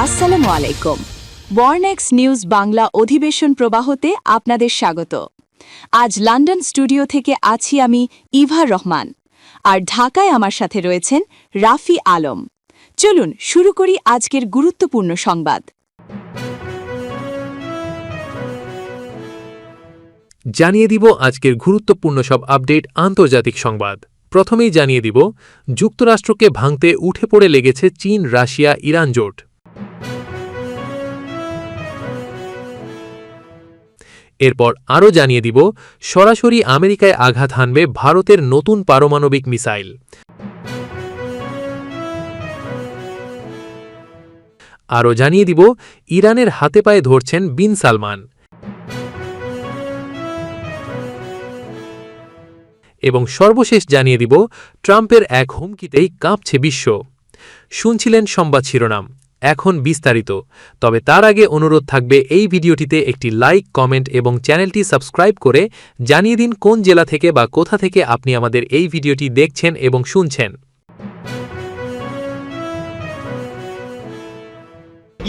আসসালামু আলাইকুম। ওয়ারনেক্স নিউজ বাংলা অধিবেশন প্রবাহতে আপনাদের স্বাগত। আজ লন্ডন স্টুডিও থেকে আছি আমি ইভা রহমান, আর ঢাকায় আমার সাথে রয়েছেন রাফি আলম। চলুন শুরু করি আজকের গুরুত্বপূর্ণ সংবাদ। জানিয়ে দিব আজকের গুরুত্বপূর্ণ সব আপডেট আন্তর্জাতিক সংবাদ। প্রথমেই জানিয়ে দিব যুক্তরাষ্ট্রকে ভাঙতে উঠে পড়ে লেগেছে চীন, রাশিয়া, ইরান জোট। এরপর আরও জানিয়ে দিব সরাসরি আমেরিকায় আঘাত হানবে ভারতের নতুন পারমাণবিক মিসাইল। আরও জানিয়ে দিব ইরানের হাতে পায়ে ধরছেন বিন সালমান। এবং সর্বশেষ জানিয়ে দিব ট্রাম্পের এক হুমকিতেই কাঁপছে বিশ্ব। শুনছিলেন সংবাদ শিরোনাম, এখন বিস্তারিত। তবে তার আগে অনুরোধ থাকবে এই ভিডিওটিতে একটি লাইক, কমেন্ট এবং চ্যানেলটি সাবস্ক্রাইব করে জানিয়ে দিন কোন জেলা থেকে বা কোথা থেকে আপনি আমাদের এই ভিডিওটি দেখছেন এবং শুনছেন।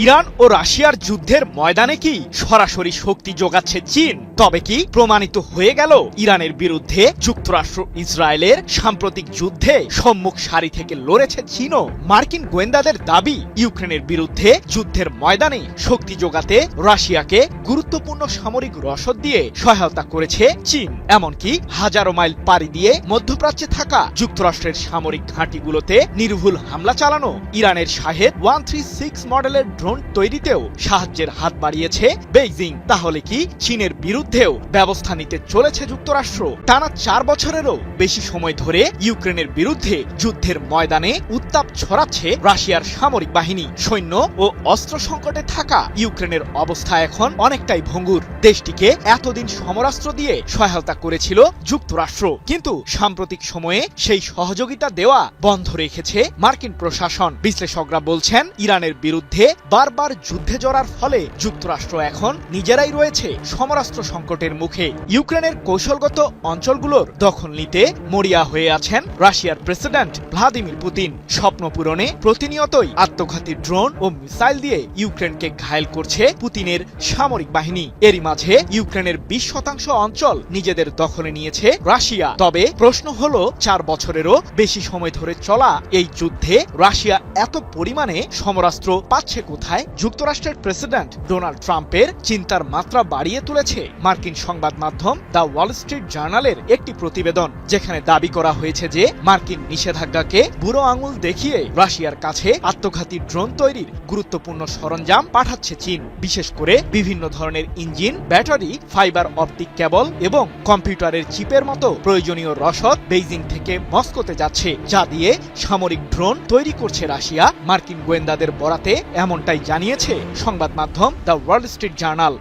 ইরান ও রাশিয়ার যুদ্ধের ময়দানে কি সরাসরি শক্তি যোগাচ্ছে চীন? তবে কি প্রমাণিত হয়ে গেল ইরানের বিরুদ্ধে যুক্তরাষ্ট্র ইসরায়েলের সাম্প্রতিক যুদ্ধে সম্মুখ সারি থেকে লড়েছে চীনও? মার্কিন গোয়েন্দাদের দাবি, ইউক্রেনের বিরুদ্ধে যুদ্ধের ময়দানে শক্তি যোগাতে রাশিয়াকে গুরুত্বপূর্ণ সামরিক রসদ দিয়ে সহায়তা করেছে চীন। এমনকি হাজারো মাইল পাড়ি দিয়ে মধ্যপ্রাচ্যে থাকা যুক্তরাষ্ট্রের সামরিক ঘাঁটিগুলোতে নির্ভুল হামলা চালানো, ইরানের শাহেদ 136 মডেলের ড্রোন তৈরিতেও সাহায্যের হাত বাড়িয়েছে বেইজিং। তাহলে কি চীনের বিরুদ্ধেও ব্যবস্থা নিতে চলেছে যুক্তরাষ্ট্র? টানা 4 বছরেরও বেশি সময় ধরে ইউক্রেনের বিরুদ্ধে যুদ্ধের ময়দানে উত্তাপ ছড়াচ্ছে রাশিয়ার সামরিক বাহিনী। সৈন্য ও অস্ত্র সংকটে থাকা ইউক্রেনের অবস্থা এখন অনেকটাই ভঙ্গুর। দেশটিকে এতদিন সমরাস্ত্র দিয়ে সহায়তা করেছিল যুক্তরাষ্ট্র, কিন্তু সাম্প্রতিক সময়ে সেই সহযোগিতা দেওয়া বন্ধ রেখেছে মার্কিন প্রশাসন। বিশ্লেষকরা বলছেন, ইরানের বিরুদ্ধে বারবার যুদ্ধে জড়ার ফলে যুক্তরাষ্ট্র এখন নিজেরাই রয়েছে সমরাস্ত্র সংকটের মুখে। ইউক্রেনের কৌশলগত অঞ্চলগুলোর দখল নিতে মরিয়া হয়ে আছেন রাশিয়ার প্রেসিডেন্ট ভ্লাদিমির পুতিন। স্বপ্ন পূরণে প্রতিনিয়তই আত্মঘাতী ড্রোন ও মিসাইল দিয়ে ইউক্রেনকে ঘায়েল করছে পুতিনের সামরিক বাহিনী। এরই মাঝে ইউক্রেনের 20% অঞ্চল নিজেদের দখলে নিয়েছে রাশিয়া। তবে প্রশ্ন হলো, 4 বছরেরও বেশি সময় ধরে চলা এই যুদ্ধে রাশিয়া এত পরিমাণে সমরাস্ত্র পাচ্ছে কোথায়? যুক্তরাষ্ট্রের প্রেসিডেন্ট ডোনাল্ড ট্রাম্পের চিন্তার মাত্রা বাড়িয়ে তুলেছে মার্কিন সংবাদ মাধ্যম দ্য ওয়াল স্ট্রিট জার্নালের একটি প্রতিবেদন, যেখানে দাবি করা হয়েছে যে মার্কিন নিষেধাজ্ঞাকে বুড়ো আঙুল দেখিয়ে রাশিয়ার কাছে আত্মঘাতী ড্রোন তৈরির গুরুত্বপূর্ণ সরঞ্জাম পাঠাচ্ছে চীন। বিশেষ করে বিভিন্ন ধরনের engine, battery, fibre optic cable এবং কম্পিউটারের চিপের মতো প্রয়োজনীয় রসদ বেইজিং থেকে মস্কোতে যাচ্ছে, যা দিয়ে সামরিক ড্রোন তৈরি করছে রাশিয়া। মার্কিন গোয়েন্দাদের বরাতে এমনটাই জানিয়েছে সংবাদ মাধ্যম দ্য ওয়াল স্ট্রিট জার্নাল।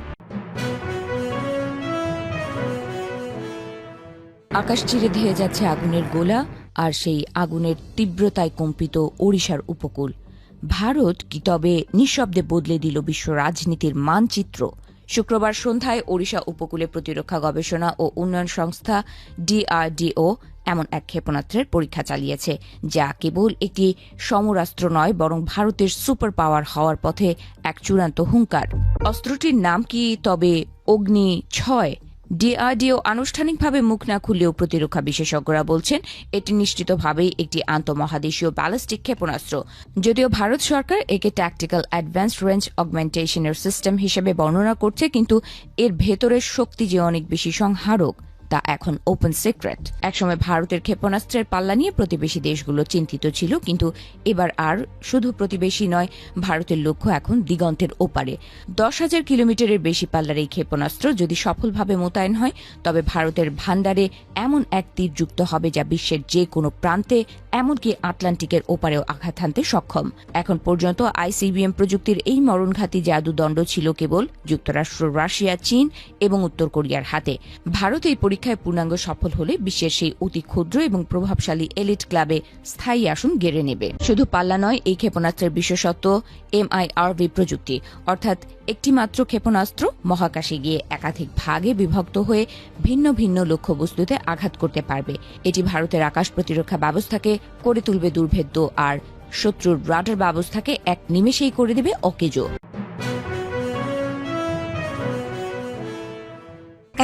আকাশ চিরে ধেয়ে যাচ্ছে আগুনের গোলা, আর সেই আগুনের তীব্রতায় কম্পিত ওড়িশার উপকূল। ভারত কি তবে নিঃশব্দে বদলে দিল বিশ্ব রাজনীতির মানচিত্র? শুক্রবার সন্ধ্যায় ওড়িশা উপকূলে প্রতিরক্ষা গবেষণা ও উন্নয়ন সংস্থা DRDO এমন এক ক্ষেপণাস্ত্রের পরীক্ষা চালিয়েছে, যা কেবল একটি সমরাস্ত্র নয়, বরং ভারতের সুপার পাওয়ার হওয়ার পথে এক চূড়ান্ত হুঙ্কার। অস্ত্রটির নাম কি তবে অগ্নি 6? DRDO আনুষ্ঠানিকভাবে মুখ না খুললেও প্রতিরক্ষা বিশেষজ্ঞরা বলছেন এটি নিশ্চিতভাবেই একটি আন্তঃমহাদেশীয় ব্যালিস্টিক ক্ষেপণাস্ত্র। যদিও ভারত সরকার একে ট্যাকটিক্যাল অ্যাডভান্সড রেঞ্জ অগমেন্টেশনের সিস্টেম হিসেবে বর্ণনা করছে, কিন্তু এর ভেতরের শক্তি যে অনেক বেশি সংহারক তা এখন ওপেন সিক্রেট। একসময় ভারতের ক্ষেপণাস্ত্রের পাল্লা নিয়ে প্রতিবেশী দেশগুলো চিন্তিত ছিল, কিন্তু এবার আর শুধু প্রতিবেশী নয়, ভারতের লক্ষ্য এখন দিগন্তের ওপারে। 10,000 কিলোমিটারের বেশি পাল্লার এই ক্ষেপণাস্ত্র যদি সফলভাবে মোতায়েন হয়, তবে ভারতের ভান্ডারে এমন এক তীর যুক্ত হবে যা বিশ্বের যে কোনো প্রান্তে, এমনকি আটলান্টিকের ওপারেও আঘাত হানতে সক্ষম। এখন পর্যন্ত ICBM প্রযুক্তির এই মরণঘাতী জাদুদণ্ড ছিল কেবল যুক্তরাষ্ট্র, রাশিয়া, চীন এবং উত্তর কোরিয়ার হাতে। ভারত এই পরীক্ষায় পূর্ণাঙ্গ সফল হলে বিশ্বের সেই অতি ক্ষুদ্র এবং প্রভাবশালী এলিট ক্লাবে স্থায়ী আসন গেড়ে নেবে। শুধু পাল্লা নয়, এই ক্ষেপণাস্ত্রের বিশেষত্ব MIRV প্রযুক্তি, অর্থাৎ একটি মাত্র ক্ষেপণাস্ত্র মহাকাশে গিয়ে একাধিক ভাগে বিভক্ত হয়ে ভিন্ন ভিন্ন লক্ষ্যবস্তুতে আঘাত করতে পারবে। এটি ভারতের আকাশ প্রতিরক্ষা ব্যবস্থাকে করে তুলবে দুর্ভেদ্য আর শত্রুর রাডার ব্যবস্থাকে এক নিমেষেই করে দেবে অকেজো।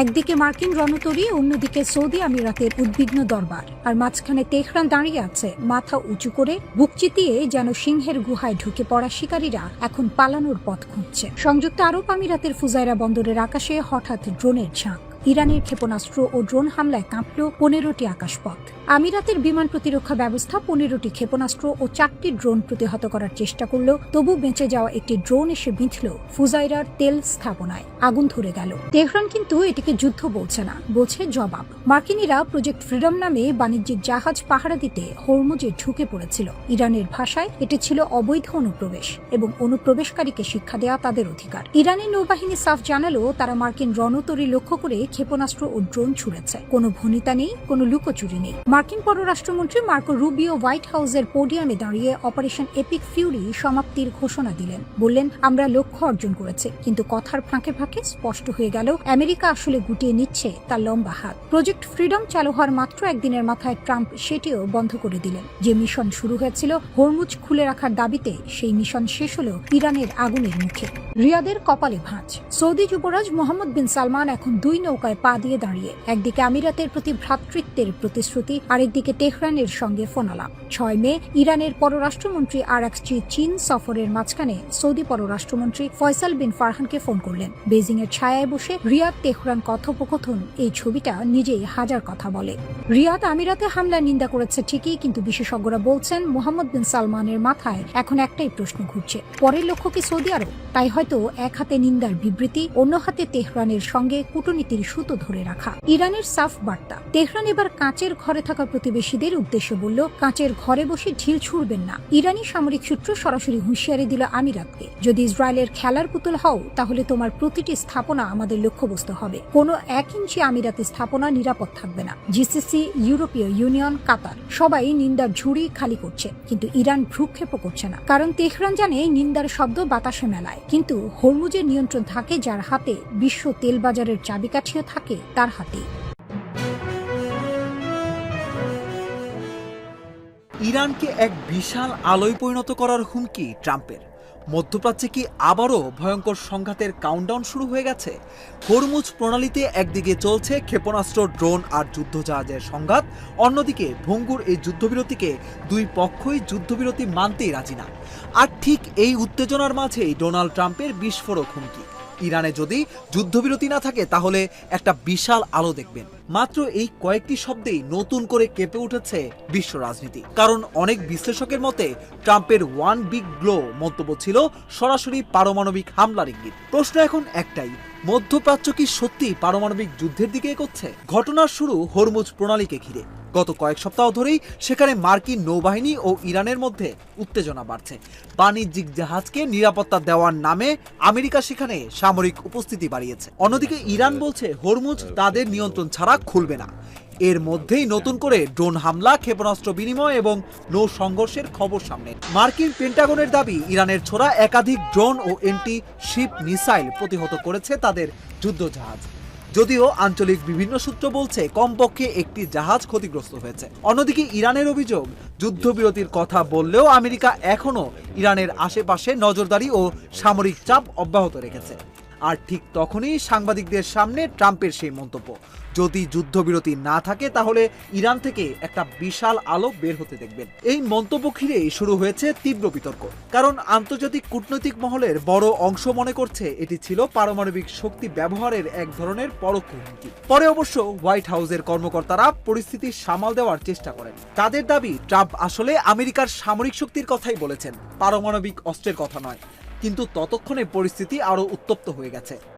একদিকে মার্কিন রণতরী, অন্যদিকে সৌদি আমিরাতের উদ্বিগ্ন দরবার, আর মাঝখানে তেহরান দাঁড়িয়ে আছে মাথা উঁচু করে, বুক চিতিয়ে যেন সিংহের গুহায় ঢুকে পড়া শিকারীরা এখন পালানোর পথ খুঁজছে। সংযুক্ত আরব আমিরাতের ফুজাইরা বন্দরের আকাশে হঠাৎ ড্রোনের ঝাঁক। ইরানের ক্ষেপণাস্ত্র ও ড্রোন হামলায় কাঁপল 15টি আকাশপথ। আমিরাতের বিমান প্রতিরক্ষা ব্যবস্থা 15টি ক্ষেপণাস্ত্র ও 4টি ড্রোন প্রতিহত করার চেষ্টা করল, তবু বেঁচে যাওয়া একটি ড্রোন এসে বিঁধল ফুজাইরার তেল স্থাপনায়। আগুন ধরে গেল। তেহরান কিন্তু এটিকে যুদ্ধ বলছে না, বলছে জবাব। মার্কিনীরা প্রজেক্ট ফ্রিডম নামে বাণিজ্যিক জাহাজ পাহারা দিতে হরমুজে ঢুকে পড়েছিল। ইরানের ভাষায় এটি ছিল অবৈধ অনুপ্রবেশ এবং অনুপ্রবেশকারীকে শিক্ষা দেওয়া তাদের অধিকার। ইরানি নৌবাহিনী সাফ জানালো তারা মার্কিন রণতরী লক্ষ্য করে ক্ষেপণাস্ত্র ও ড্রোন ছুড়েছে। কোনো ভনিতা নেই, কোনো লুকোচুরি নেই। মার্কিন পররাষ্ট্রমন্ত্রী মার্কো রুবিও হোয়াইট হাউসের পোডিয়ামে দাঁড়িয়ে অপারেশন এপিক ফিউরি সমাপ্তির ঘোষণা দিলেন। বললেন, আমরা লক্ষ্য অর্জন করেছি, কিন্তু কথার ফাঁকে ফাঁকে স্পষ্ট হয়ে গেল আমেরিকা আসলে গুটিয়ে নিচ্ছে তার লম্বা হাত। প্রজেক্ট ফ্রিডম চালু হওয়ার মাত্র একদিনের মাথায় ট্রাম্প সেটিও বন্ধ করে দিলেন। যে মিশন শুরু হয়েছিল হরমুজ খুলে রাখার দাবিতে, সেই মিশন শেষ হলো ইরানের আগুনের মুখে। রিয়াদের কপালে ভাঁজ। সৌদি যুবরাজ মোহাম্মদ বিন সালমান এখন দুই নৌকায় পা দিয়ে দাঁড়িয়ে। একদিকে আমিরাতের প্রতি ভ্রাতৃত্বের প্রতিশ্রুতি, আরেকদিকে তেহরানের সঙ্গে ফোনালাপ। 6 মে ইরানের পররাষ্ট্রমন্ত্রী আরাকচি চীন সফরের মাঝখানে সৌদি পররাষ্ট্রমন্ত্রী ফয়সাল বিন ফারহানকে ফোন করলেন। বেজিং এর ছায়ায় বসে রিয়াদ তেহরান কথোপকথন, এই ছবিটা নিজেই হাজার কথা বলে। রিয়াদ আমিরাতে হামলার নিন্দা করেছে ঠিকই, কিন্তু বিশেষজ্ঞরা বলছেন মোহাম্মদ বিন সালমানের মাথায় এখন একটাই প্রশ্ন ঘুরছে, পরের লক্ষ্য কি সৌদি আরব? তাই হয়তো এক হাতে নিন্দার বিবৃতি, অন্য হাতে তেহরানের সঙ্গে কূটনীতির সুতো ধরে রাখা। ইরানের সাফ বার্তা, তেহরান এবার কাঁচের ঘরে থাকা প্রতিবেশীদের উদ্দেশ্যে বলল, কাঁচের ঘরে বসে ঢিল ছুড়বেন না। ইরানি সামরিক সূত্র সরাসরি হুঁশিয়ারি দিল আমিরাতকে, যদি ইসরায়েলের খেলার পুতুল হও তাহলে তোমার প্রতিটি স্থাপনা আমাদের লক্ষ্যবস্তু হবে। কোনো 1 ইঞ্চি আমিরাতি স্থাপনা নিরাপদ থাকবে না। জিসিসি, ইউরোপীয় ইউনিয়ন, কাতার সবাই নিন্দার ঝুড়ি খালি করছে, কিন্তু ইরান ভ্রুক্ষেপও করছে না। কারণ তেহরান জানে নিন্দার শব্দ বাতাসে মেলায়, কিন্তু হরমুজের নিয়ন্ত্রণ থাকে যার হাতে, বিশ্ব তেল বাজারের চাবিকাঠিও থাকে তার হাতে। ইরানকে এক বিশাল আলোয় পরিণত করার হুমকি ট্রাম্পের। মধ্যপ্রাচ্যে কি আবারও ভয়ঙ্কর সংঘাতের কাউন্টডাউন শুরু হয়ে গেছে? হরমুজ প্রণালীতে একদিকে চলছে ক্ষেপণাস্ত্র, ড্রোন আর যুদ্ধজাহাজের সংঘাত, অন্যদিকে ভঙ্গুর এই যুদ্ধবিরতিকে দুই পক্ষই যুদ্ধবিরতি মানতেই রাজি না। আর ঠিক এই উত্তেজনার মাঝেই ডোনাল্ড ট্রাম্পের বিস্ফোরক হুমকি, ইরানে যদি যুদ্ধবিরতি না থাকে তাহলে একটা বিশাল আলো দেখবেন। মাত্র এই কয়েকটি শব্দেই নতুন করে কেঁপে উঠেছে বিশ্ব রাজনীতি। কারণ অনেক বিশ্লেষকের মতে ট্রাম্পের ওয়ান বিগ ব্লো মন্তব্য ছিল সরাসরি পারমাণবিক হামলার ইঙ্গিত। প্রশ্ন এখন একটাই, মধ্যপ্রাচ্য কি সত্যি পারমাণবিক যুদ্ধের দিকে এগোচ্ছে? ঘটনার শুরু হরমুজ প্রণালীকে ঘিরে। গত কয়েক সপ্তাহ ধরেই সেখানে মার্কিন নৌবাহিনী ও ইরানের মধ্যে উত্তেজনা বাড়ছে। বাণিজ্যিক জাহাজকে নিরাপত্তা দেওয়ার নামে আমেরিকা সেখানে সামরিক উপস্থিতি বাড়িয়েছে। অন্যদিকে ইরান বলছে হরমুজ তাদের নিয়ন্ত্রণ ছাড়া খুলবে না। এর মধ্যেই নতুন করে ড্রোন হামলা, ক্ষেপণাস্ত্র বিনিময় এবং নৌ সংঘর্ষের খবর সামনে। মার্কিন পেন্টাগনের দাবি, ইরানের ছোড়া একাধিক ড্রোন ও এন্টি শিপ মিসাইল প্রতিহত করেছে তাদের যুদ্ধজাহাজ। যদিও আঞ্চলিক বিভিন্ন সূত্র বলছে কমপক্ষে একটি জাহাজ ক্ষতিগ্রস্ত হয়েছে। অন্যদিকে ইরানের অভিযোগ, যুদ্ধবিরতির কথা বললেও আমেরিকা এখনও ইরানের আশেপাশে নজরদারি ও সামরিক চাপ অব্যাহত রেখেছে। আর ঠিক তখনই সাংবাদিকদের সামনে ট্রাম্পের সেই মন্তব্য, যদি যুদ্ধবিরতি না থাকে তাহলে ইরান থেকে একটা বিশাল আলো বের হতে দেখবেন। এই মন্তব্য ঘিরেই শুরু হয়েছে তীব্র বিতর্ক, কারণ আন্তর্জাতিক কূটনৈতিক মহলের বড় অংশ মনে করছে এটি ছিল পারমাণবিক শক্তি ব্যবহারের এক ধরনের পরোক্ষ হুমকি। পরে অবশ্য হোয়াইট হাউসের কর্মকর্তারা পরিস্থিতি সামাল দেওয়ার চেষ্টা করেন। তাদের দাবি, ট্রাম্প আসলে আমেরিকার সামরিক শক্তির কথাই বলেছেন, পারমাণবিক অস্ত্রের কথা নয়। কিন্তু ততক্ষণে পরিস্থিতি আরো উত্তপ্ত হয়ে গেছে।